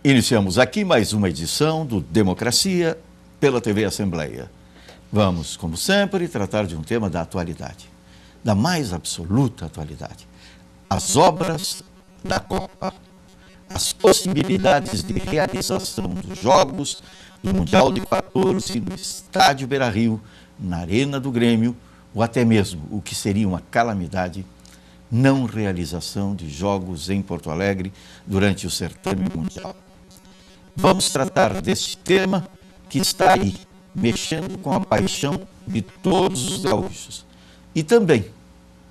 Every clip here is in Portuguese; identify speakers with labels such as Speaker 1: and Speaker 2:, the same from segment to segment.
Speaker 1: Iniciamos aqui mais uma edição do Democracia pela TV Assembleia. Vamos, como sempre, tratar de um tema da atualidade, da mais absoluta atualidade. As obras da Copa, as possibilidades de realização dos Jogos do Mundial de 14 no Estádio Beira-Rio, na Arena do Grêmio, ou até mesmo o que seria uma calamidade, não realização de Jogos em Porto Alegre durante o certame mundial. Vamos tratar deste tema que está aí, mexendo com a paixão de todos os gaúchos e também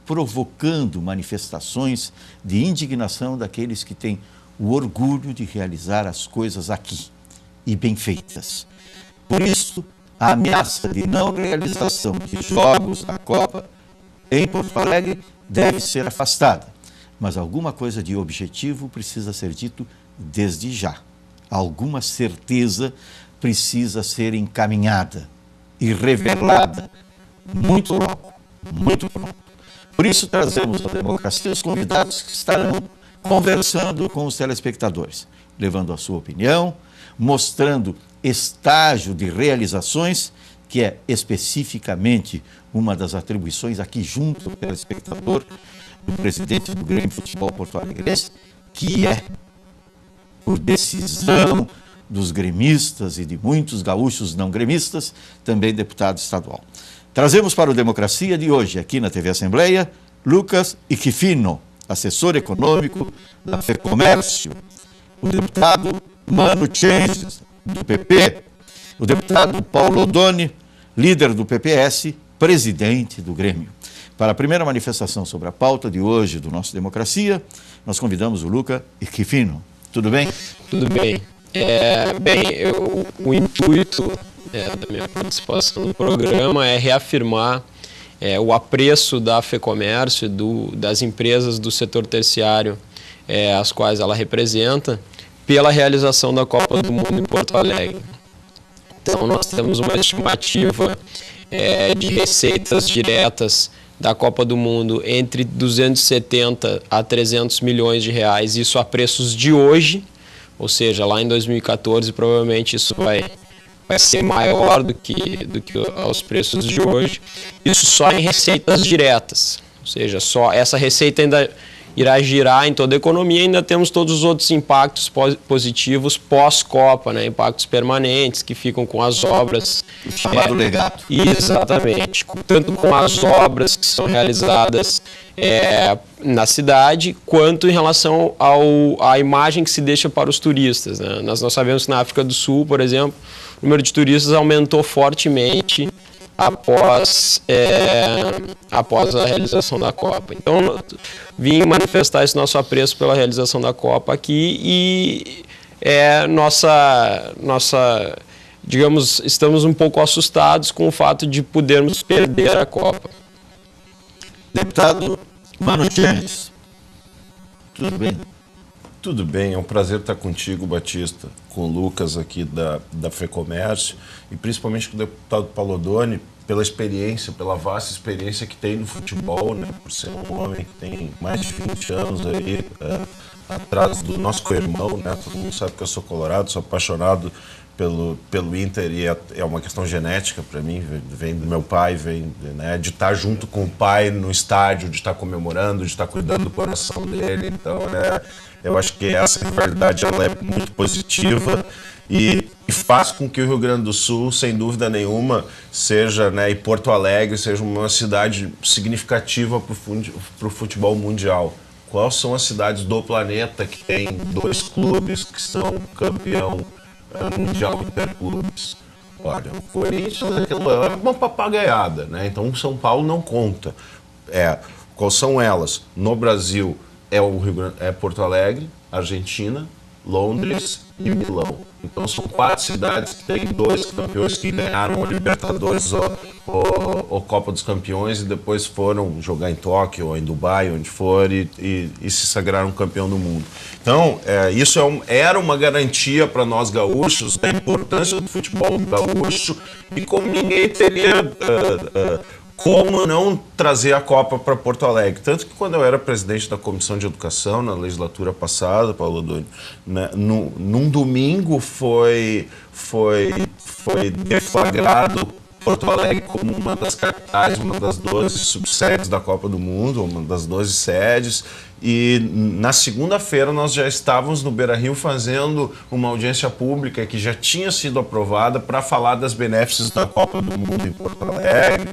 Speaker 1: provocando manifestações de indignação daqueles que têm o orgulho de realizar as coisas aqui e bem feitas. Por isso, a ameaça de não realização de Jogos da Copa em Porto Alegre deve ser afastada, mas alguma coisa de objetivo precisa ser dito desde já. Alguma certeza precisa ser encaminhada e revelada muito logo, muito pronto. Por isso trazemos à Democracia os convidados que estarão conversando com os telespectadores, levando a sua opinião, mostrando estágio de realizações, que é especificamente uma das atribuições aqui junto ao telespectador do presidente do Grêmio Futebol Porto Alegrense, que é, por decisão dos gremistas e de muitos gaúchos não gremistas, também deputado estadual. Trazemos para o Democracia de hoje, aqui na TV Assembleia, Lucas Iquifino, assessor econômico da FEComércio, o deputado Mano Changes, do PP, o deputado Paulo Odoni, líder do PPS, presidente do Grêmio. Para a primeira manifestação sobre a pauta de hoje do nosso Democracia, nós convidamos o Lucas Iquifino. Tudo bem?
Speaker 2: Tudo bem. O intuito da minha participação no programa é reafirmar o apreço da FEComércio, das empresas do setor terciário, as quais ela representa, pela realização da Copa do Mundo em Porto Alegre. Então, nós temos uma estimativa de receitas diretas da Copa do Mundo entre 270 a 300 milhões de reais, isso a preços de hoje, ou seja, lá em 2014 provavelmente isso vai ser maior do que aos preços de hoje, isso só em receitas diretas, ou seja, só essa receita ainda irá girar em toda a economia, ainda temos todos os outros impactos positivos pós-Copa, né? Impactos permanentes que ficam com as obras.
Speaker 1: O chamado legado.
Speaker 2: Exatamente, tanto com as obras que são realizadas na cidade, quanto em relação à imagem que se deixa para os turistas, né? Nós sabemos que na África do Sul, por exemplo, o número de turistas aumentou fortemente após a realização da Copa. Então, vim manifestar esse nosso apreço pela realização da Copa aqui e digamos, estamos um pouco assustados com o fato de podermos perder a Copa.
Speaker 1: Deputado Mano Changes, tudo bem?
Speaker 3: Tudo bem, é um prazer estar contigo, Batista, com o Lucas aqui da FEComércio e principalmente com o deputado Paulo Odoni, pela experiência, pela vasta experiência que tem no futebol, né, por ser um homem que tem mais de 20 anos aí, atrás do nosso co-irmão, né, todo mundo sabe que eu sou colorado, sou apaixonado pelo Inter e é uma questão genética para mim, vem do meu pai, vem, né, de estar junto com o pai no estádio, de estar comemorando, de estar cuidando do coração dele, então, né, eu acho que essa rivalidade ela é muito positiva e faz com que o Rio Grande do Sul, sem dúvida nenhuma, seja, né, e Porto Alegre seja uma cidade significativa para o futebol mundial. Quais são as cidades do planeta que tem 2 clubes que são campeão mundial interclubes? Olha, o Corinthians é uma papagaiada, né? Então o São Paulo não conta. Quais são elas? No Brasil é Porto Alegre, Argentina, Londres e Milão. Então são 4 cidades que têm 2 campeões que ganharam a Libertadores ou Copa dos Campeões e depois foram jogar em Tóquio ou em Dubai, onde for, e se sagraram campeão do mundo. Então, isso era uma garantia para nós gaúchos da importância do futebol gaúcho e como ninguém teria como não trazer a Copa para Porto Alegre? Tanto que quando eu era presidente da Comissão de Educação, na legislatura passada, Paulo Odoni, né, num domingo foi deflagrado Porto Alegre como uma das capitais, uma das 12 subsedes da Copa do Mundo, uma das 12 sedes. E na segunda-feira nós já estávamos no Beira-Rio fazendo uma audiência pública que já tinha sido aprovada para falar das benéficas da Copa do Mundo em Porto Alegre.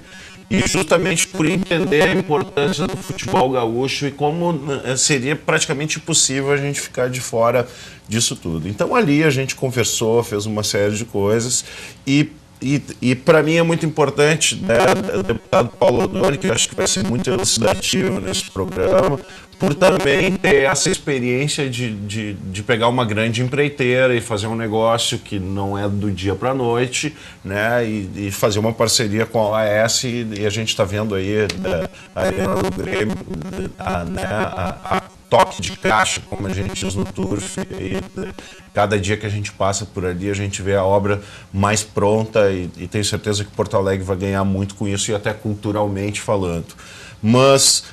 Speaker 3: E justamente por entender a importância do futebol gaúcho e como seria praticamente impossível a gente ficar de fora disso tudo. Então ali a gente conversou, fez uma série de coisas e para mim é muito importante, né, o deputado Paulo Odoni, que eu acho que vai ser muito elucidativo nesse programa, por também ter essa experiência de pegar uma grande empreiteira e fazer um negócio que não é do dia para a noite, né, e fazer uma parceria com a OAS, e a gente está vendo aí a Arena do Grêmio, a toque de caixa, como a gente diz no Turf, e cada dia que a gente passa por ali a gente vê a obra mais pronta e tenho certeza que Porto Alegre vai ganhar muito com isso e até culturalmente falando. Mas,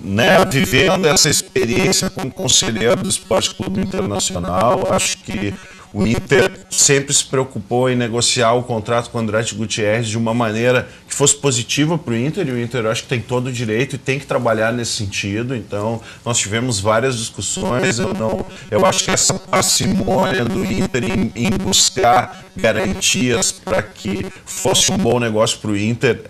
Speaker 3: né, vivendo essa experiência como conselheiro do Esporte Clube Internacional, acho que o Inter sempre se preocupou em negociar o contrato com o Andrade Gutierrez de uma maneira que fosse positiva para o Inter, e o Inter, eu acho que tem todo o direito e tem que trabalhar nesse sentido. Então, nós tivemos várias discussões. Eu acho que essa parcimônia do Inter em buscar garantias para que fosse um bom negócio para o Inter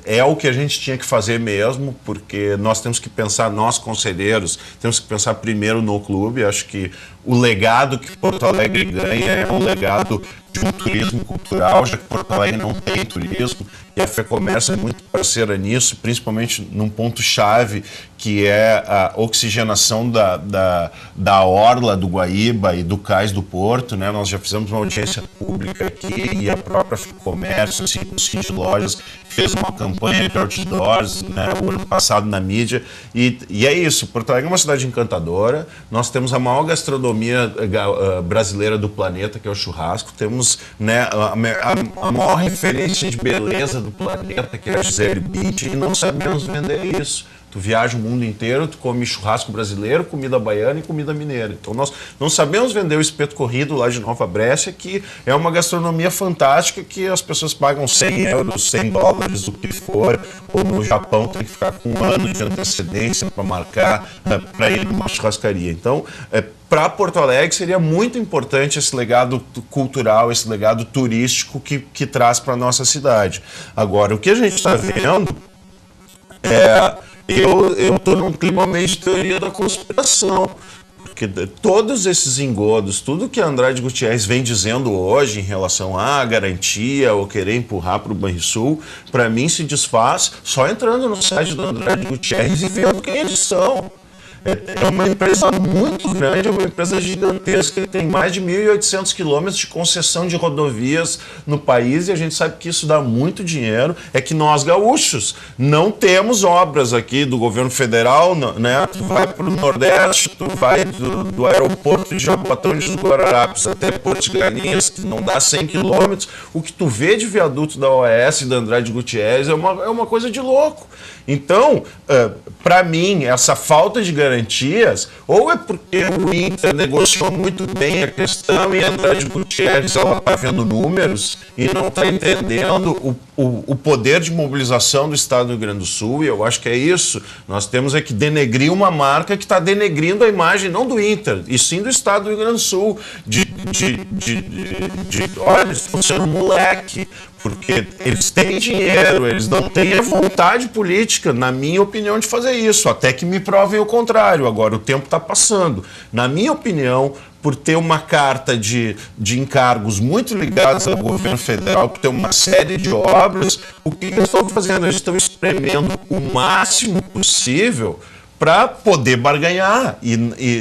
Speaker 3: é o que a gente tinha que fazer mesmo, porque nós temos que pensar, nós conselheiros, temos que pensar primeiro no clube. Acho que o legado que Porto Alegre ganha é um legado de um turismo cultural, já que Porto Alegre não tem turismo, e a FEComércio é muito parceira nisso, principalmente num ponto-chave, que é a oxigenação da orla do Guaíba e do cais do Porto, né? Nós já fizemos uma audiência pública aqui e a própria FEComércio, o Cindy Lojas, fez uma campanha de outdoors, né, o ano passado na mídia, e é isso. Porto Alegre é uma cidade encantadora, nós temos a maior gastronomia brasileira do planeta, que é o churrasco, temos, né, a maior referência de beleza do planeta, que é a Gisele Bündchen, e não sabemos vender isso. Tu viaja o mundo inteiro, tu come churrasco brasileiro, comida baiana e comida mineira. Então nós não sabemos vender o espeto corrido lá de Nova Brécia, que é uma gastronomia fantástica que as pessoas pagam 100 euros, 100 dólares, o que for, ou no Japão tem que ficar com um ano de antecedência para marcar, para ir numa churrascaria. Então, para Porto Alegre seria muito importante esse legado cultural, esse legado turístico que traz para a nossa cidade. Agora, o que a gente está vendo é... Eu estou num clima meio de teoria da conspiração, porque todos esses engodos, tudo que Andrade Gutierrez vem dizendo hoje em relação à garantia ou querer empurrar para o Banrisul, para mim se desfaz só entrando no site do Andrade Gutierrez e vendo quem eles são. É uma empresa muito grande, é uma empresa gigantesca, que tem mais de 1.800 quilômetros de concessão de rodovias no país, e a gente sabe que isso dá muito dinheiro. É que nós, gaúchos, não temos obras aqui do governo federal, né? Tu vai para o Nordeste, tu vai do aeroporto de Jaboatão de Guararapes até Porto de Galinhas, que não dá 100 quilômetros. O que tu vê de viaduto da OAS e da Andrade Gutierrez é uma coisa de louco. Então, para mim, essa falta de garantias, ou é porque o Inter negociou muito bem a questão e a Andrade Gutierrez está vendo números e não está entendendo o poder de mobilização do Estado do Rio Grande do Sul, e eu acho que é isso. Nós temos que denegrir uma marca que está denegrindo a imagem não do Inter, e sim do Estado do Rio Grande do Sul, olha, eles estão sendo moleque, porque eles têm dinheiro, eles não têm a vontade política, na minha opinião, de fazer isso, até que me provem o contrário. Agora, o tempo está passando. Na minha opinião, por ter uma carta de encargos muito ligados ao governo federal, por ter uma série de obras, o que eles estão fazendo? Eles estão espremendo o máximo possível para poder barganhar. E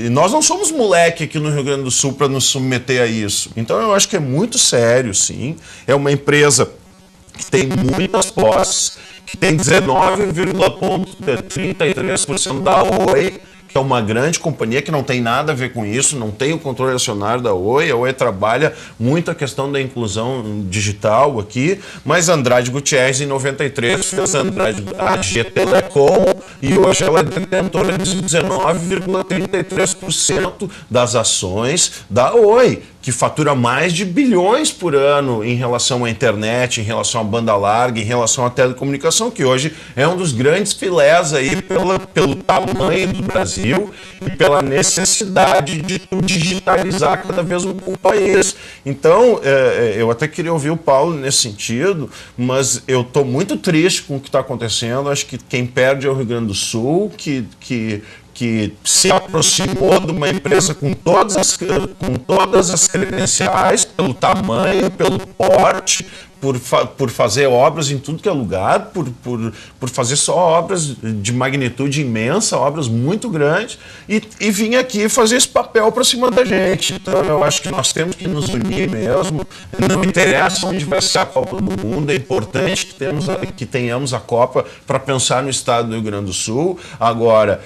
Speaker 3: nós não somos moleque aqui no Rio Grande do Sul para nos submeter a isso. Então eu acho que é muito sério, sim. É uma empresa que tem muitas posses, que tem 19,33% da Oi, que é uma grande companhia que não tem nada a ver com isso, não tem o controle acionário da Oi. A Oi trabalha muito a questão da inclusão digital aqui, mas Andrade Gutierrez, em 93, fez a AG Telecom e hoje ela é detentora de 19,33% das ações da Oi, que fatura mais de bilhões por ano em relação à internet, em relação à banda larga, em relação à telecomunicação, que hoje é um dos grandes filés aí pelo tamanho do Brasil e pela necessidade de digitalizar cada vez o país. Então, eu até queria ouvir o Paulo nesse sentido, mas eu estou muito triste com o que está acontecendo. Acho que quem perde é o Rio Grande do Sul, que se aproximou de uma empresa com todas as credenciais, pelo tamanho, pelo porte, por fazer obras em tudo que é lugar, por fazer só obras de magnitude imensa, obras muito grandes, e vir aqui fazer esse papel para cima da gente. Então, eu acho que nós temos que nos unir mesmo. Não interessa onde vai ser a Copa do Mundo, é importante que tenhamos a Copa para pensar no estado do Rio Grande do Sul. Agora,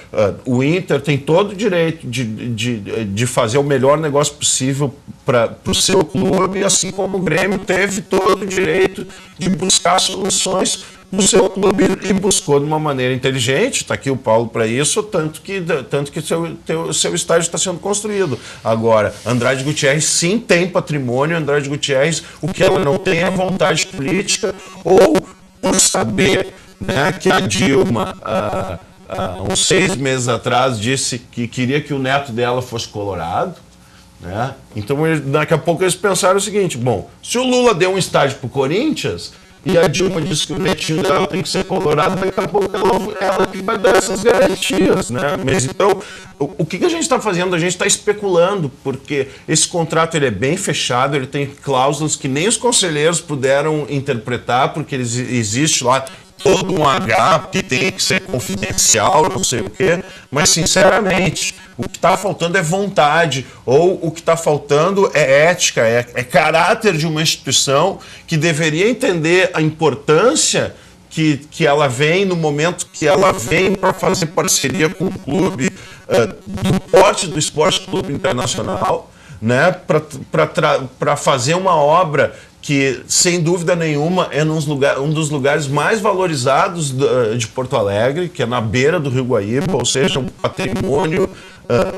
Speaker 3: o Inter tem todo o direito de fazer o melhor negócio possível para o seu clube, assim como o Grêmio teve todo o direito de buscar soluções no seu clube e buscou de uma maneira inteligente. Está aqui o Paulo para isso, tanto que seu estádio está sendo construído. Agora, Andrade Gutierrez sim tem patrimônio. Andrade Gutierrez, o que ela não tem é vontade política, ou por saber, né, que a Dilma, uns 6 meses atrás, disse que queria que o neto dela fosse colorado, né? Então, daqui a pouco eles pensaram o seguinte: bom, se o Lula deu um estádio para o Corinthians e a Dilma disse que o netinho dela tem que ser colorado, daqui a pouco ela que vai dar essas garantias, né? Mas então, o que a gente está fazendo? A gente está especulando, porque esse contrato ele é bem fechado, ele tem cláusulas que nem os conselheiros puderam interpretar, porque existe lá todo um H que tem que ser confidencial, não sei o quê, mas sinceramente, o que está faltando é vontade, ou o que está faltando é ética, é caráter de uma instituição que deveria entender a importância que ela vem no momento que ela vem para fazer parceria com o clube do porte do Esporte Clube Internacional, né, para fazer uma obra que, sem dúvida nenhuma, é um dos lugares mais valorizados de Porto Alegre, que é na beira do Rio Guaíba, ou seja, um patrimônio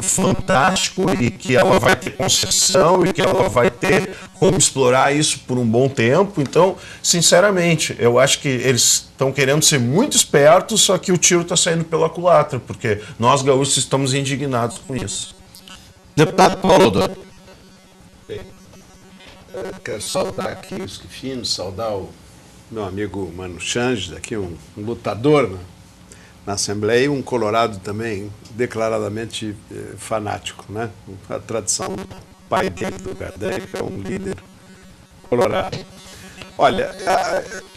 Speaker 3: fantástico, e que ela vai ter concessão e que ela vai ter como explorar isso por um bom tempo. Então, sinceramente, eu acho que eles estão querendo ser muito espertos, só que o tiro está saindo pela culatra, porque nós gaúchos estamos indignados com isso.
Speaker 1: Deputado Paulo Doni.
Speaker 4: Quero saudar aqui os finos, saudar o meu amigo Mano Changes, aqui um lutador na Assembleia, e um colorado também declaradamente fanático, né? A tradição do pai dele, do Gardel, que é um líder colorado. Olha,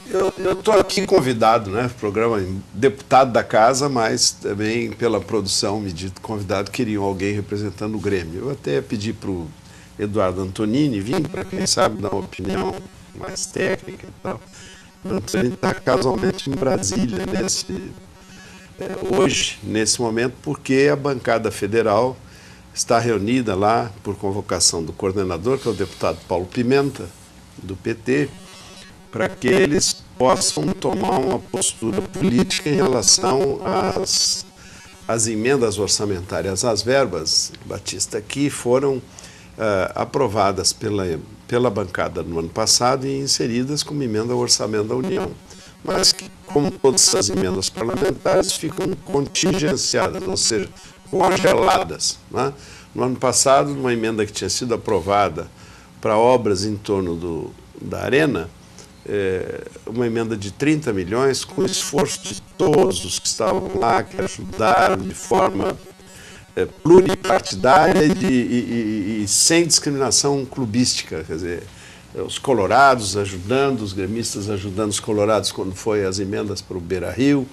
Speaker 4: eu estou aqui convidado, né? Programa deputado da casa, mas também pela produção me dito convidado, queriam alguém representando o Grêmio. Eu até pedi para o Eduardo Antonini vir para, quem sabe, dar uma opinião mais técnica e tal. O Antonini está casualmente em Brasília hoje, nesse momento, porque a bancada federal está reunida lá por convocação do coordenador, que é o deputado Paulo Pimenta, do PT, para que eles possam tomar uma postura política em relação às emendas orçamentárias, às verbas, Batista, que foram aprovadas pela bancada no ano passado e inseridas como emenda ao orçamento da União, mas que, como todas as emendas parlamentares, ficam contingenciadas, ou seja, congeladas, né? No ano passado, uma emenda que tinha sido aprovada para obras em torno da Arena, uma emenda de 30 milhões, com o esforço de todos os que estavam lá, que ajudaram de forma pluripartidária e sem discriminação clubística, quer dizer, os colorados ajudando, os gremistas ajudando os colorados quando foi as emendas para o Beira-Rio,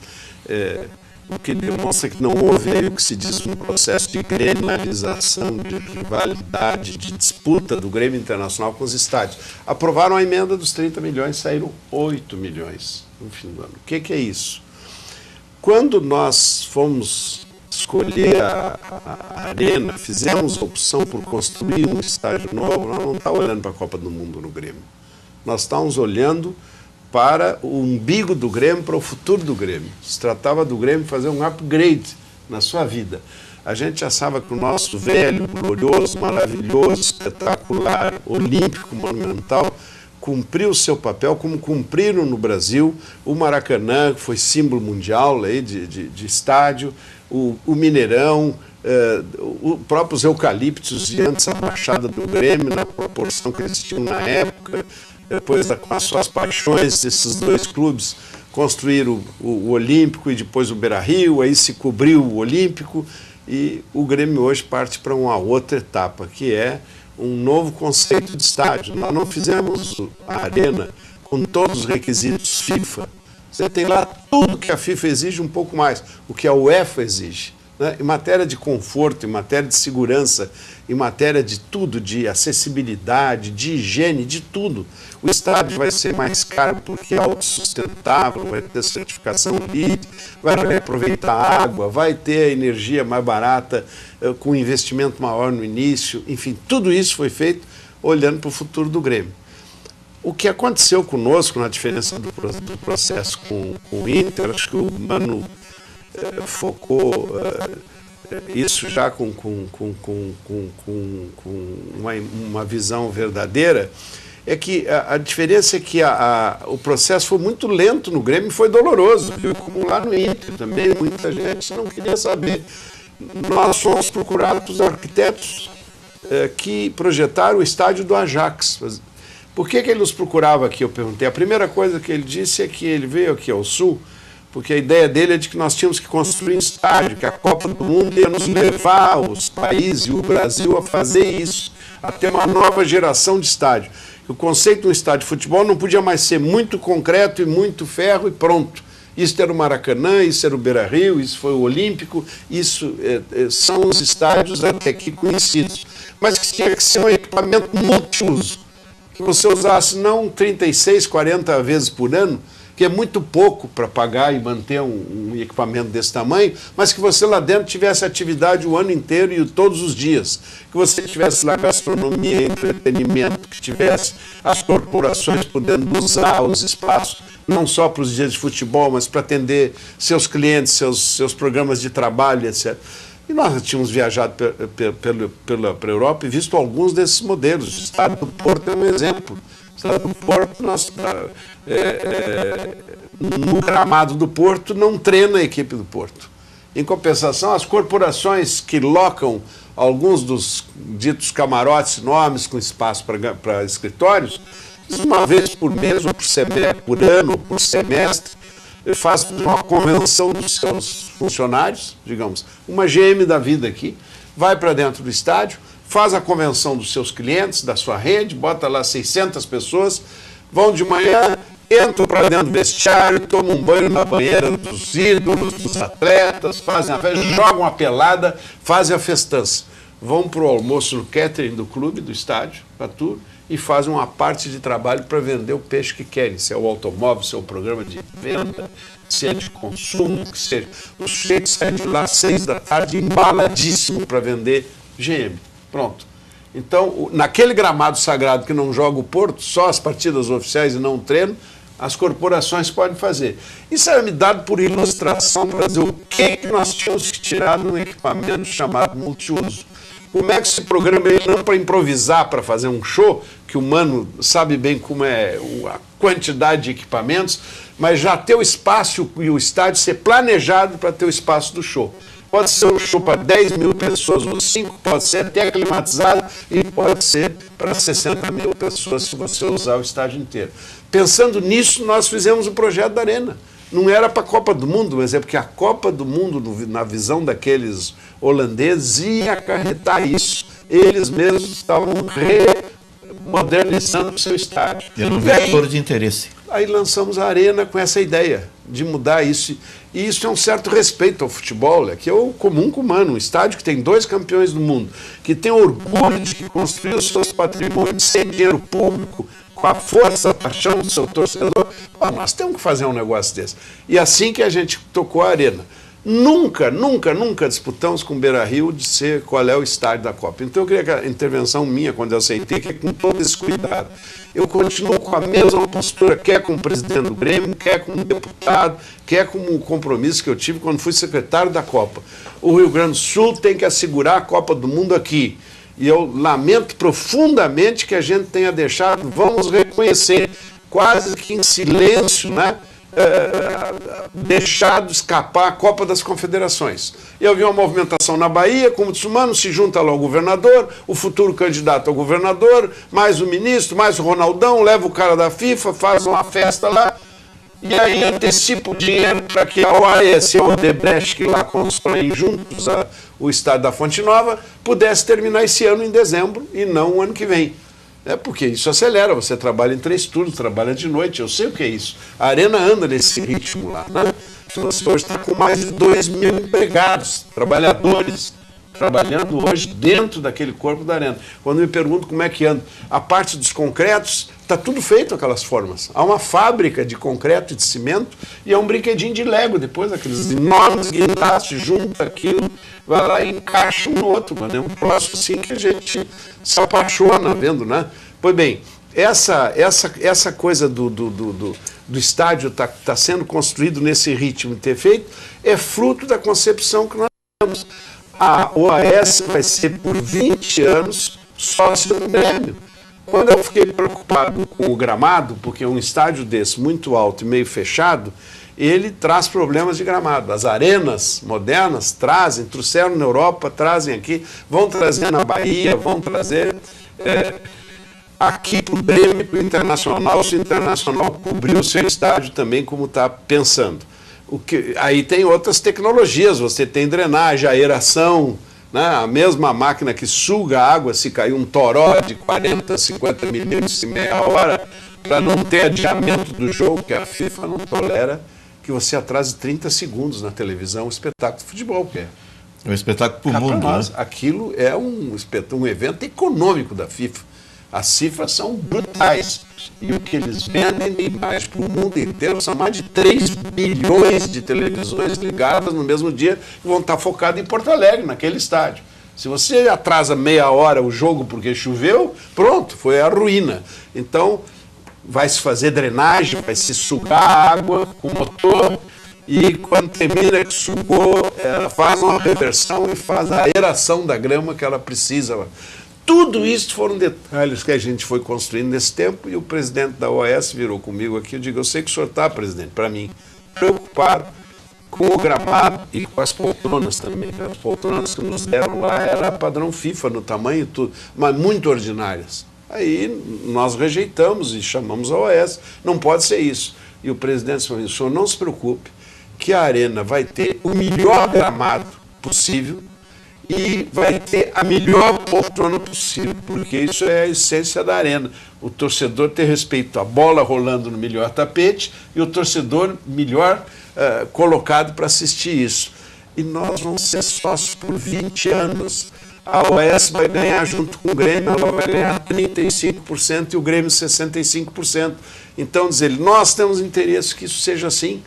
Speaker 4: o que demonstra que não houve o que se diz um processo de grenalização, de rivalidade, de disputa do Grêmio Internacional com os estádios. Aprovaram a emenda dos 30 milhões, saíram 8 milhões no fim do ano. O que é isso? Quando nós fomos escolher a Arena, fizemos a opção por construir um estádio novo, nós não estávamos olhando para a Copa do Mundo no Grêmio. Nós estávamos olhando para o umbigo do Grêmio, para o futuro do Grêmio. Se tratava do Grêmio fazer um upgrade na sua vida. A gente achava que o nosso velho, glorioso, maravilhoso, espetacular, olímpico, monumental, cumpriu o seu papel, como cumpriram no Brasil o Maracanã, que foi símbolo mundial aí de estádio, o Mineirão, os próprios eucaliptos, e antes a Baixada do Grêmio, na proporção que eles tinham na época. Depois, com as suas paixões, desses dois clubes construíram o Olímpico e depois o Beira-Rio, aí se cobriu o Olímpico, e o Grêmio hoje parte para uma outra etapa, que é um novo conceito de estádio. Nós não fizemos a Arena com todos os requisitos FIFA. Você tem lá tudo que a FIFA exige, um pouco mais, o que a UEFA exige, né? Em matéria de conforto, em matéria de segurança, em matéria de tudo, de acessibilidade, de higiene, de tudo. O estádio vai ser mais caro porque é autossustentável, vai ter certificação LEED, vai reaproveitar a água, vai ter a energia mais barata, com investimento maior no início. Enfim, tudo isso foi feito olhando para o futuro do Grêmio. O que aconteceu conosco na diferença do processo com o Inter, acho que o Mano focou isso já com uma visão verdadeira, é que a diferença é que o processo foi muito lento no Grêmio e foi doloroso, viu? Como lá no Inter também, muita gente não queria saber. Nós fomos procurados pelos arquitetos que projetaram o estádio do Ajax. Por que ele nos procurava aqui, eu perguntei. A primeira coisa que ele disse é que ele veio aqui ao Sul, porque a ideia dele é de que nós tínhamos que construir um estádio, que a Copa do Mundo ia nos levar, os países e o Brasil, a fazer isso, a ter uma nova geração de estádio. O conceito do estádio de futebol não podia mais ser muito concreto e muito ferro e pronto. Isso era o Maracanã, isso era o Beira-Rio, isso foi o Olímpico, isso são os estádios até aqui conhecidos. Mas que tinha que ser um equipamento multiuso, que você usasse não 36, 40 vezes por ano, que é muito pouco para pagar e manter um equipamento desse tamanho, mas que você lá dentro tivesse atividade o ano inteiro e todos os dias. Que você tivesse lá gastronomia, entretenimento, que tivesse as corporações podendo usar os espaços, não só para os dias de futebol, mas para atender seus clientes, seus programas de trabalho, etc. E nós tínhamos viajado pela Europa e visto alguns desses modelos. O Estado do Porto é um exemplo. O Estado do Porto, no gramado do Porto, não treina a equipe do Porto. Em compensação, as corporações que locam alguns dos ditos camarotes enormes com espaço para escritórios, uma vez por mês, ou por ano, ou por semestre, faz uma convenção dos seus funcionários, digamos, uma GM da vida aqui, vai para dentro do estádio, faz a convenção dos seus clientes, da sua rede, bota lá 600 pessoas, vão de manhã, entram para dentro do vestiário, tomam um banho na banheira dos ídolos, dos atletas, fazem a festa, jogam a pelada, fazem a festança. Vão para o almoço no catering do clube, do estádio, para tudo, e fazem uma parte de trabalho para vender o peixe que querem, se é o automóvel, se é o programa de venda, se é de consumo, que seja. O sujeito sai de lá às 6 da tarde embaladíssimo para vender GM. Pronto. Então, naquele gramado sagrado que não joga o Porto, só as partidas oficiais e não o treino, as corporações podem fazer. Isso era me dado por ilustração para dizer o que nós tínhamos que tirar de um equipamento chamado multiuso. Como é que se programa ele não para improvisar, para fazer um show, que o Mano sabe bem como é a quantidade de equipamentos, mas já ter o espaço e o estádio ser planejado para ter o espaço do show. Pode ser um show para 10 mil pessoas ou 5, pode ser até climatizado e pode ser para 60 mil pessoas se você usar o estádio inteiro. Pensando nisso, nós fizemos o projeto da Arena. Não era para a Copa do Mundo, mas é porque a Copa do Mundo, na visão daqueles holandeses, ia acarretar isso. Eles mesmos estavam remodernizando o seu estádio.
Speaker 1: É um vetor de interesse.
Speaker 4: Aí lançamos a Arena com essa ideia de mudar isso. E isso é um certo respeito ao futebol, que é o comum com o Mano. Um estádio que tem 2 campeões do mundo, que tem orgulho de que construiu os seus patrimônios sem dinheiro público, com a força, a paixão do seu torcedor. Nós temos que fazer um negócio desse. E assim que a gente tocou a Arena. Nunca disputamos com o Beira-Rio de ser qual é o estádio da Copa. Então eu queria que a intervenção minha, quando eu aceitei, que é com todo esse cuidado. Eu continuo com a mesma postura, quer como presidente do Grêmio, quer como deputado, quer como o compromisso que eu tive quando fui secretário da Copa. O Rio Grande do Sul tem que assegurar a Copa do Mundo aqui. E eu lamento profundamente que a gente tenha deixado, vamos reconhecer, quase que em silêncio, né? Deixado escapar a Copa das Confederações. Eu vi uma movimentação na Bahia, como muçulmano, se junta lá o governador, o futuro candidato ao governador, mais o ministro, mais o Ronaldão, leva o cara da FIFA, faz uma festa lá, e aí antecipa o dinheiro para que a OAS e a Odebrecht, que lá constroem juntos o estádio da Fonte Nova, pudesse terminar esse ano em dezembro e não o ano que vem. Porque isso acelera, você trabalha em 3 turnos, trabalha de noite, eu sei o que é isso. A Arena anda nesse ritmo lá, né? Você hoje está com mais de 2.000 empregados, trabalhadores, trabalhando hoje dentro daquele corpo da Arena. Quando me pergunto como é que anda, a parte dos concretos, está tudo feito aquelas formas. Há uma fábrica de concreto e de cimento e é um brinquedinho de Lego, depois aqueles enormes guindastes, junta aquilo, vai lá e encaixa um no outro, mano. É um próximo assim que a gente se apaixona vendo, né? Pois bem, essa coisa do estádio tá sendo construído nesse ritmo de ter feito é fruto da concepção que nós temos. A OAS vai ser por 20 anos sócio do Grêmio. Quando eu fiquei preocupado com o gramado, porque um estádio desse muito alto e meio fechado, ele traz problemas de gramado. As arenas modernas trouxeram na Europa, trazem aqui, vão trazer na Bahia, vão trazer aqui para o Grêmio, para o Internacional, se o Internacional cobrir o seu estádio também, como está pensando. Aí tem outras tecnologias, você tem drenagem, aeração, né? A mesma máquina que suga a água se cair um toró de 40, 50 milímetros em meia hora, para não ter adiamento do jogo, que a FIFA não tolera que você atrase 30 segundos na televisão, um espetáculo de futebol, que é.
Speaker 1: É um espetáculo para o mundo, né?
Speaker 4: Aquilo é um evento econômico da FIFA. As cifras são brutais. E o que eles vendem de imagem para o mundo inteiro são mais de 3 bilhões de televisões ligadas no mesmo dia que vão estar focadas em Porto Alegre, naquele estádio. Se você atrasa meia hora o jogo porque choveu, pronto, foi a ruína. Então, vai se fazer drenagem, vai se sugar água com o motor e quando termina que sugou, ela faz uma reversão e faz a aeração da grama que ela precisa. Tudo isso foram detalhes que a gente foi construindo nesse tempo e o presidente da OAS virou comigo aqui. Eu digo, eu sei que o senhor está, presidente, para mim, preocupado com o gramado e com as poltronas também. As poltronas que nos deram lá era padrão FIFA no tamanho e tudo, mas muito ordinárias. Aí nós rejeitamos e chamamos a OAS. Não pode ser isso. E o presidente falou, o senhor não se preocupe que a Arena vai ter o melhor gramado possível e vai ter a melhor poltrona possível, porque isso é a essência da Arena. O torcedor ter respeito à bola rolando no melhor tapete e o torcedor melhor colocado para assistir isso. E nós vamos ser sócios por 20 anos. A OAS vai ganhar junto com o Grêmio, ela vai ganhar 35% e o Grêmio 65%. Então, dizer, nós temos interesse que isso seja assim.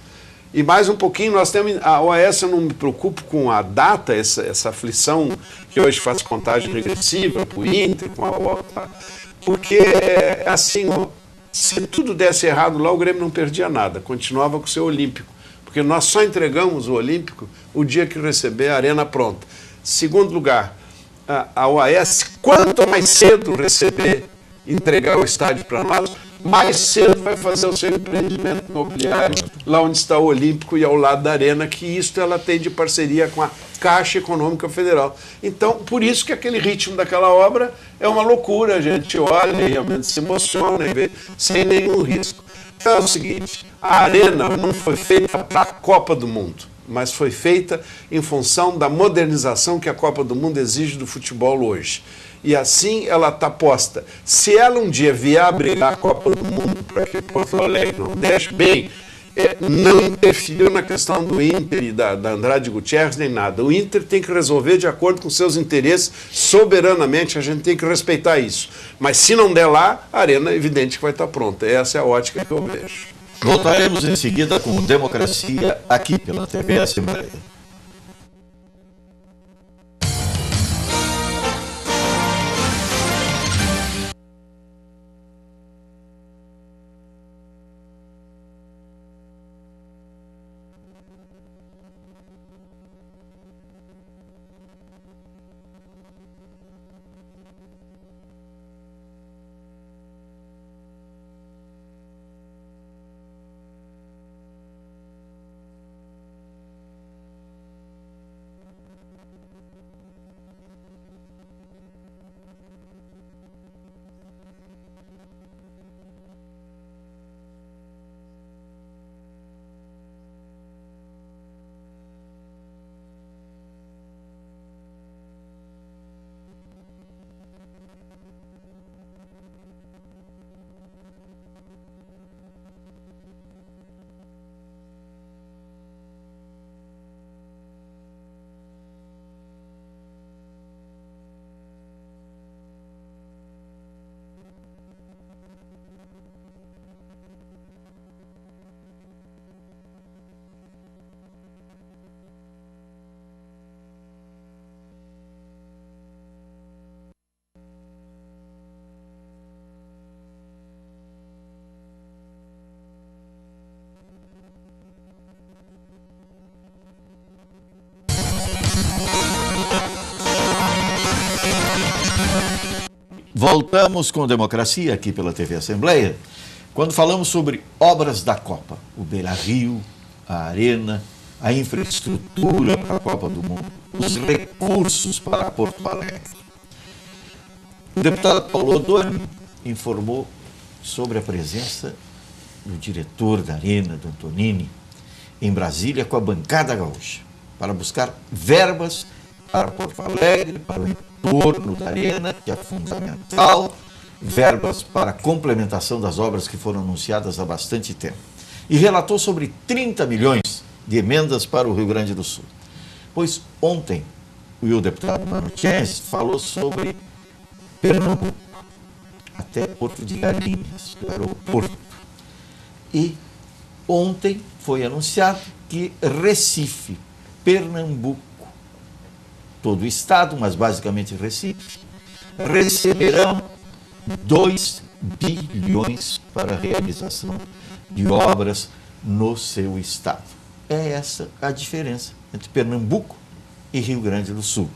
Speaker 4: E mais um pouquinho, nós temos. A OAS, eu não me preocupo com a data, essa aflição que hoje faz contagem regressiva para o Inter, com a volta, porque, assim, se tudo desse errado lá, o Grêmio não perdia nada, continuava com o seu Olímpico, porque nós só entregamos o Olímpico o dia que receber a Arena pronta. Segundo lugar, a OAS, quanto mais cedo entregar o estádio para nós, mais cedo vai fazer o seu empreendimento imobiliário, lá onde está o Olímpico e ao lado da Arena, que isso ela tem de parceria com a Caixa Econômica Federal. Então, por isso que aquele ritmo daquela obra é uma loucura, a gente olha e realmente se emociona e vê sem nenhum risco. Então é o seguinte, a Arena não foi feita para a Copa do Mundo, mas foi feita em função da modernização que a Copa do Mundo exige do futebol hoje. E assim ela está posta. Se ela um dia vier a brigar a Copa do Mundo para que Porto Alegre não deixe bem, não interferiu na questão do Inter e da Andrade Gutierrez nem nada. O Inter tem que resolver de acordo com seus interesses soberanamente, a gente tem que respeitar isso. Mas se não der lá, a Arena é evidente que vai estar pronta. Essa é a ótica que eu vejo.
Speaker 1: Voltaremos em seguida com Democracia aqui pela TV Assembleia. Voltamos com Democracia aqui pela TV Assembleia, quando falamos sobre obras da Copa, o Beira-Rio, a Arena, a infraestrutura para a Copa do Mundo, os recursos para Porto Alegre. O deputado Paulo Oddoni informou sobre a presença do diretor da Arena, do Antonini, em Brasília com a bancada gaúcha, para buscar verbas para Porto Alegre, para o entorno da Arena, que é fundamental, verbas para a complementação das obras que foram anunciadas há bastante tempo. E relatou sobre 30 milhões de emendas para o Rio Grande do Sul. Pois ontem o deputado Mano Tchens falou sobre Pernambuco, até Porto de Galinhas, do aeroporto. E ontem foi anunciado que Recife, Pernambuco, todo o estado, mas basicamente Recife, receberão 2 bilhões para a realização de obras no seu estado. É essa a diferença entre Pernambuco e Rio Grande do Sul.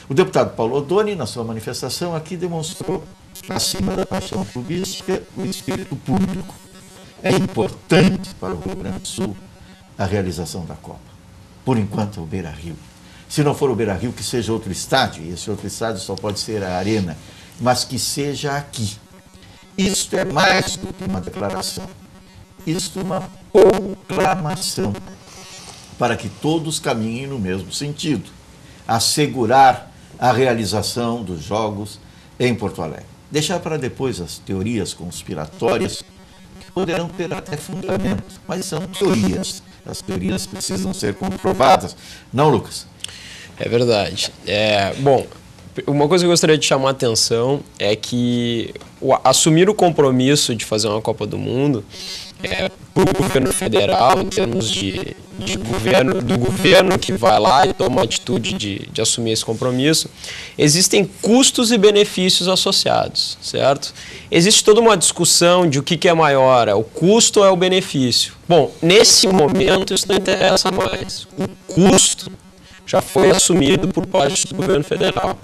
Speaker 1: O deputado Paulo Oddoni, na sua manifestação aqui, demonstrou, acima da paixão clubística, o espírito público. É importante para o Rio Grande do Sul a realização da Copa. Por enquanto, é o Beira-Rio. Se não for o Beira-Rio, que seja outro estádio, e esse outro estádio só pode ser a Arena, mas que seja aqui. Isto é mais do que uma declaração. Isto é uma proclamação para que todos caminhem no mesmo sentido, assegurar a realização dos Jogos em Porto Alegre. Deixar para depois as teorias conspiratórias, que poderão ter até fundamento, mas são teorias. As teorias precisam ser comprovadas. Não, Lucas?
Speaker 2: É verdade. Bom, uma coisa que eu gostaria de chamar a atenção é que assumir o compromisso de fazer uma Copa do Mundo para o governo federal, em termos de governo, do governo que vai lá e toma a atitude de assumir esse compromisso, existem custos e benefícios associados, certo? Existe toda uma discussão de o que é maior, é o custo ou é o benefício. Bom, nesse momento isso não interessa mais. O custo já foi assumido por parte do governo federal.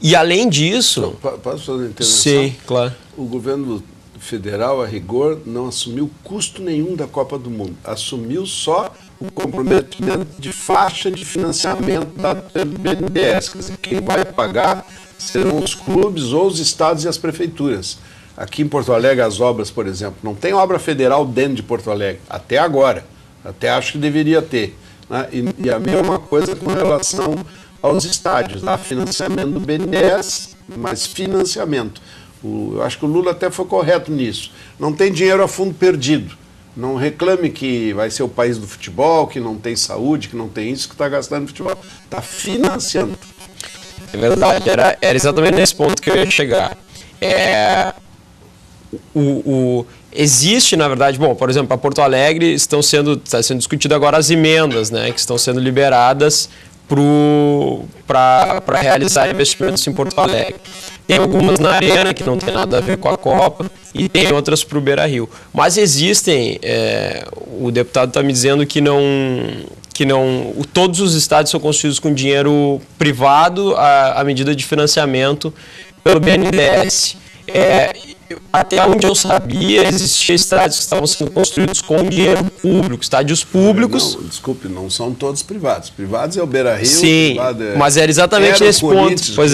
Speaker 2: E além disso...
Speaker 4: Posso fazer uma intervenção?
Speaker 2: Sim, claro.
Speaker 4: O governo federal, a rigor, não assumiu custo nenhum da Copa do Mundo. Assumiu só o comprometimento de faixa de financiamento da BNDES. Quer dizer, quem vai pagar serão os clubes ou os estados e as prefeituras. Aqui em Porto Alegre, as obras, por exemplo, não tem obra federal dentro de Porto Alegre, até agora. Até acho que deveria ter. Né? E a mesma coisa com relação aos estádios. Lá, financiamento do BNDES, mas financiamento. Eu acho que o Lula até foi correto nisso. Não tem dinheiro a fundo perdido. Não reclame que vai ser o país do futebol, que não tem saúde, que não tem isso, que está gastando no futebol. Está financiando.
Speaker 2: É verdade, era exatamente nesse ponto que eu ia chegar. Existe, na verdade, bom, por exemplo, para Porto Alegre está sendo discutido agora as emendas, né, que estão sendo liberadas para realizar investimentos em Porto Alegre. Tem algumas na Arena, que não tem nada a ver com a Copa, e tem outras para o Beira-Rio. Mas existem, o deputado está me dizendo que todos os estádios são construídos com dinheiro privado à medida de financiamento pelo BNDES. Até onde eu sabia, existiam estádios que estavam sendo construídos com dinheiro público, estádios públicos.
Speaker 4: Não, desculpe, não são todos privados. Privados é o Beira-Rio.
Speaker 2: Sim, mas era exatamente nesse ponto. Pois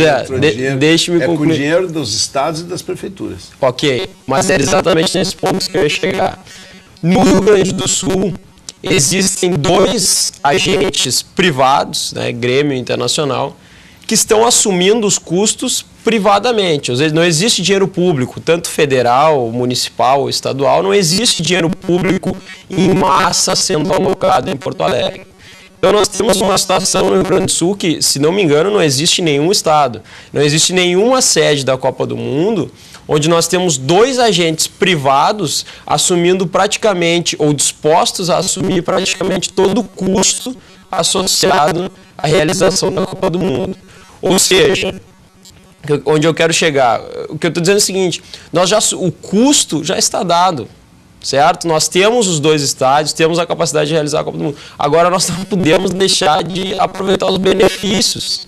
Speaker 2: deixe-me concluir.
Speaker 4: Com dinheiro dos estados e das prefeituras.
Speaker 2: Ok, mas era exatamente nesse ponto que eu ia chegar. No Rio Grande do Sul, existem 2 agentes privados, né, Grêmio Internacional, que estão assumindo os custos privadamente. Ou seja, não existe dinheiro público, tanto federal, municipal, estadual, não existe dinheiro público em massa sendo alocado em Porto Alegre. Então nós temos uma situação no Rio Grande do Sul que, se não me engano, não existe nenhum estado, não existe nenhuma sede da Copa do Mundo onde nós temos 2 agentes privados assumindo praticamente, ou dispostos a assumir praticamente todo o custo associado à realização da Copa do Mundo. Ou seja, onde eu quero chegar, o que eu estou dizendo é o seguinte, o custo já está dado, certo? Nós temos os 2 estádios, temos a capacidade de realizar a Copa do Mundo. Agora nós não podemos deixar de aproveitar os benefícios.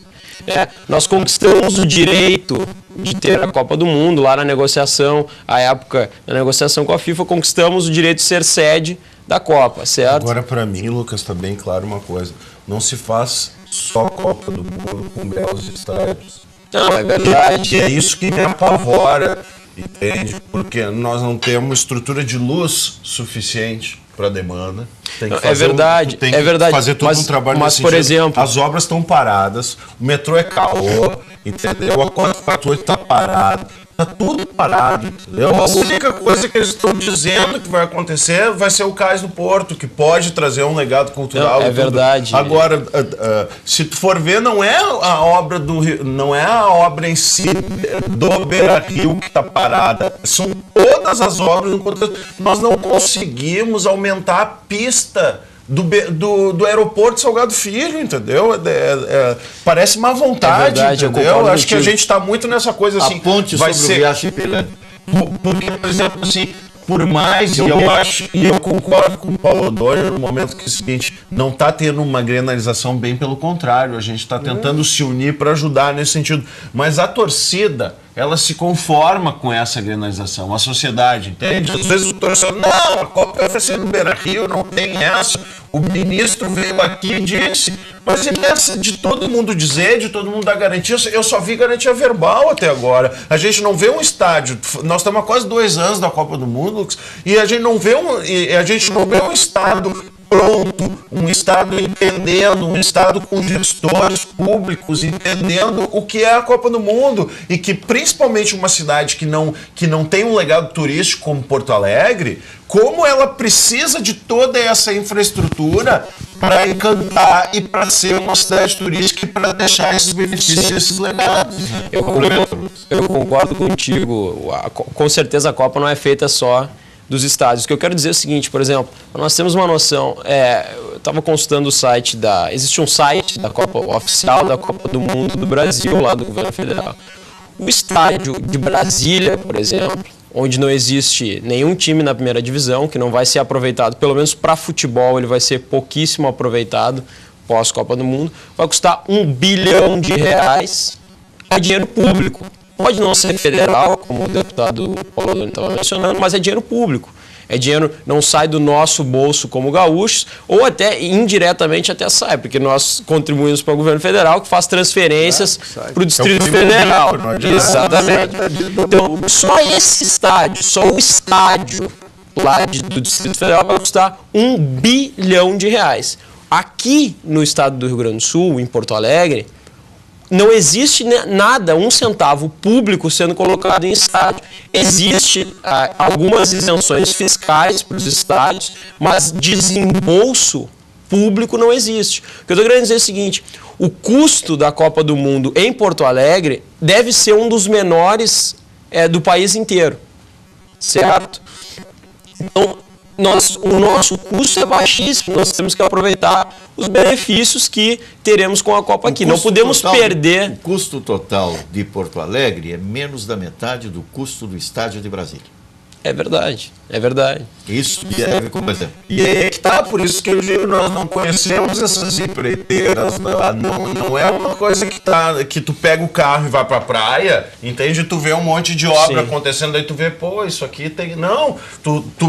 Speaker 2: Nós conquistamos o direito de ter a Copa do Mundo lá na negociação, à época, na negociação com a FIFA, conquistamos o direito de ser sede da Copa, certo?
Speaker 3: Agora, para mim, Lucas, está bem claro uma coisa. Não se faz só Copa do Mundo com belos estádios.
Speaker 2: Não, é verdade.
Speaker 3: E é isso que me apavora, entende? Porque nós não temos estrutura de luz suficiente para a demanda. Tem que fazer
Speaker 2: verdade.
Speaker 3: Fazer um trabalho
Speaker 2: mas
Speaker 3: nesse
Speaker 2: por
Speaker 3: sentido.
Speaker 2: exemplo,
Speaker 3: as obras estão paradas, o metrô é caô, entendeu? A 448 está parado, está tudo parado, entendeu? A única coisa que eles estão dizendo que vai acontecer vai ser o Cais do Porto, que pode trazer um legado cultural.
Speaker 2: Não, é verdade.
Speaker 3: Agora, se tu for ver, não é a obra não é a obra em si do Beira-Rio que está parada, são todas as obras. Nós não conseguimos aumentar a pista do aeroporto Salgado Filho, entendeu? Parece má vontade,
Speaker 2: verdade,
Speaker 3: entendeu? Eu acho que a gente está muito nessa coisa assim.
Speaker 1: A ponte
Speaker 3: vai
Speaker 1: sobre
Speaker 3: ser...
Speaker 1: o Riacho Ipiranga.
Speaker 3: Porque, por exemplo, assim, por mais, e eu concordo com o Paulo Odoni no momento que é o seguinte, não está tendo uma grenalização, bem pelo contrário, a gente está tentando se unir para ajudar nesse sentido. Mas a torcida, ela se conforma com essa grenalização, a sociedade, entende? Às vezes o torcedor, não, a Copa vai ser no Beira-Rio, não tem essa. O ministro veio aqui e disse, mas nessa de todo mundo dizer, de todo mundo dar garantia, eu só vi garantia verbal até agora. A gente não vê um estádio, nós estamos há quase 2 anos da Copa do Mundo, e a gente não vê um estado pronto, um estado entendendo, um estado com gestores públicos entendendo o que é a Copa do Mundo, e que principalmente uma cidade que não tem um legado turístico como Porto Alegre, como ela precisa de toda essa infraestrutura para encantar e para ser uma cidade turística e para deixar esses benefícios, esses legados.
Speaker 2: Eu concordo contigo. Com certeza a Copa não é feita só dos estádios. O que eu quero dizer é o seguinte, por exemplo, nós temos uma noção, eu estava consultando o site existe um site da Copa oficial da Copa do Mundo do Brasil, lá do governo federal. O estádio de Brasília, por exemplo, onde não existe nenhum time na primeira divisão, que não vai ser aproveitado, pelo menos para futebol, ele vai ser pouquíssimo aproveitado pós-Copa do Mundo, vai custar R$1 bilhão, é dinheiro público. Pode não ser federal, como o deputado Paulo Odoni estava mencionando, mas é dinheiro público. É dinheiro, não sai do nosso bolso como gaúchos, ou até indiretamente até sai, porque nós contribuímos para o governo federal, que faz transferências para o Distrito Federal. Exatamente. Então, só esse estádio, só o estádio lá do Distrito Federal vai custar R$1 bilhão. Aqui no estado do Rio Grande do Sul, em Porto Alegre, não existe nada, um centavo público sendo colocado em estádio. Existem algumas isenções fiscais para os estádios, mas desembolso público não existe. O que eu estou querendo dizer é o seguinte, o custo da Copa do Mundo em Porto Alegre deve ser um dos menores do país inteiro, certo? Então, o nosso custo é baixíssimo, nós temos que aproveitar os benefícios que teremos com a Copa aqui. Não podemos perder...
Speaker 1: O custo total de Porto Alegre é menos da metade do custo do estádio de Brasília.
Speaker 2: É verdade, é verdade.
Speaker 1: Isso serve como exemplo.
Speaker 3: E aí que tá, por isso que eu digo, nós não conhecemos essas empreiteiras, não é uma coisa que tu pega o carro e vai pra praia, entende? Tu vê um monte de obra acontecendo, aí tu vê, pô, isso aqui tem... Não,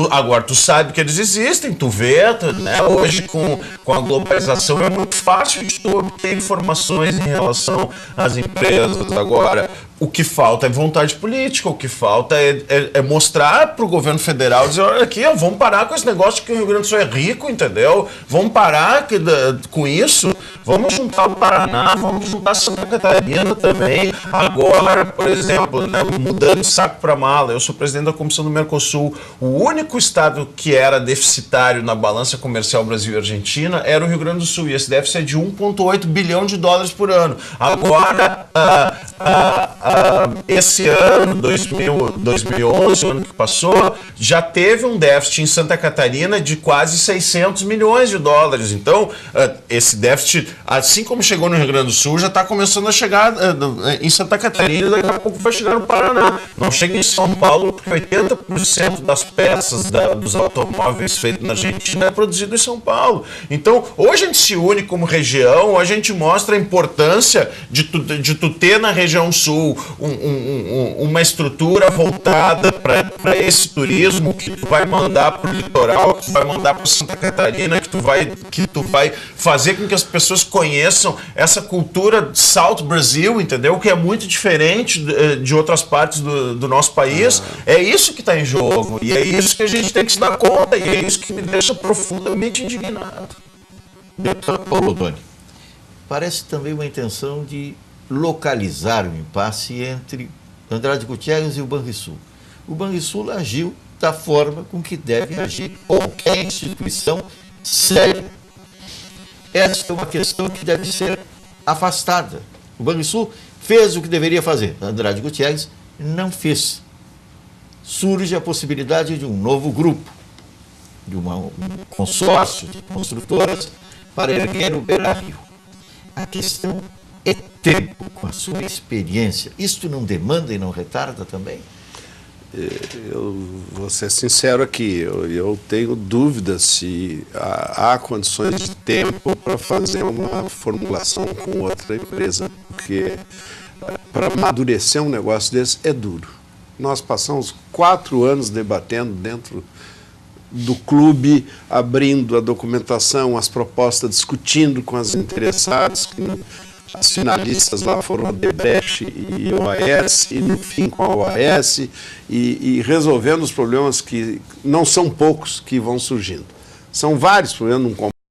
Speaker 3: agora tu sabe que eles existem, tu vê, né? Hoje com a globalização é muito fácil de tu obter informações em relação às empresas. Agora, o que falta é vontade política, o que falta é mostrar para o governo federal, dizer, olha aqui, vamos parar com esse negócio de que o Rio Grande do Sul é rico, entendeu? Vamos parar com isso, vamos juntar o Paraná, vamos juntar Santa Catarina também. Agora, por exemplo, né, mudando de saco para mala, eu sou presidente da Comissão do Mercosul, o único estado que era deficitário na balança comercial Brasil e Argentina era o Rio Grande do Sul, e esse déficit é de 1,8 bilhão de dólares por ano. Agora, esse ano, 2011, o ano que passou, já teve um déficit em Santa Catarina de quase 600 milhões de dólares. Então, esse déficit, assim como chegou no Rio Grande do Sul, já está começando a chegar em Santa Catarina e daqui a pouco vai chegar no Paraná. Não chega em São Paulo, porque 80% das peças dos automóveis feitos na Argentina é produzido em São Paulo. Então, hoje a gente se une como região, a gente mostra a importância de tu ter na região sul uma estrutura voltada para esse turismo que tu vai mandar para o litoral, que tu vai mandar para Santa Catarina, que tu vai fazer com que as pessoas conheçam essa cultura South Brasil, entendeu? Que é muito diferente de outras partes do nosso país. É isso que está em jogo e é isso que a gente tem que se dar conta e é isso que me deixa profundamente indignado.
Speaker 1: Deputado Paolodoni, parece também uma intenção de localizar o impasse entre Andrade Gutierrez e o Banrisul. O Banrisul agiu da forma com que deve agir qualquer instituição séria. Essa é uma questão que deve ser afastada. O Banrisul fez o que deveria fazer. Andrade Gutierrez não fez. Surge a possibilidade de um novo grupo, de um consórcio de construtoras para erguer o Beira-Rio. A questão é tempo, com a sua experiência. Isto não demanda e não retarda também?
Speaker 4: Eu vou ser sincero aqui, eu tenho dúvidas se há condições de tempo para fazer uma formulação com outra empresa, porque para amadurecer um negócio desse é duro. Nós passamos 4 anos debatendo dentro do clube, abrindo a documentação, as propostas, discutindo com as interessadas. As finalistas lá foram a Odebrecht e a OAS, e no fim com a OAS, e resolvendo os problemas que não são poucos que vão surgindo. São vários problemas,